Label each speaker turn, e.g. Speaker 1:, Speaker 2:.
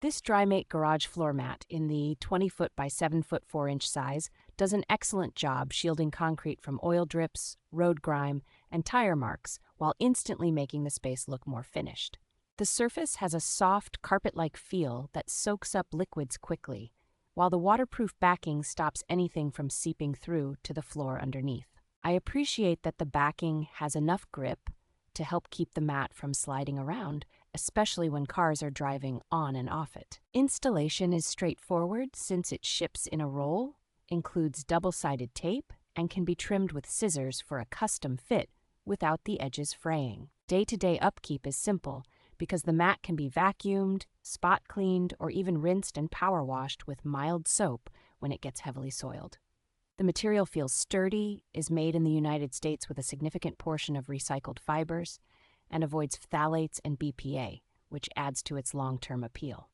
Speaker 1: This Drymate Garage Floor Mat in the 20-foot by 7-foot 4-inch size does an excellent job shielding concrete from oil drips, road grime, and tire marks while instantly making the space look more finished. The surface has a soft, carpet-like feel that soaks up liquids quickly, while the waterproof backing stops anything from seeping through to the floor underneath. I appreciate that the backing has enough grip to help keep the mat from sliding around, especially when cars are driving on and off it. Installation is straightforward since it ships in a roll, includes double-sided tape, and can be trimmed with scissors for a custom fit without the edges fraying. Day-to-day upkeep is simple because the mat can be vacuumed, spot cleaned, or even rinsed and power washed with mild soap when it gets heavily soiled. The material feels sturdy, is made in the United States with a significant portion of recycled fibers, and avoids phthalates and BPA, which adds to its long-term appeal.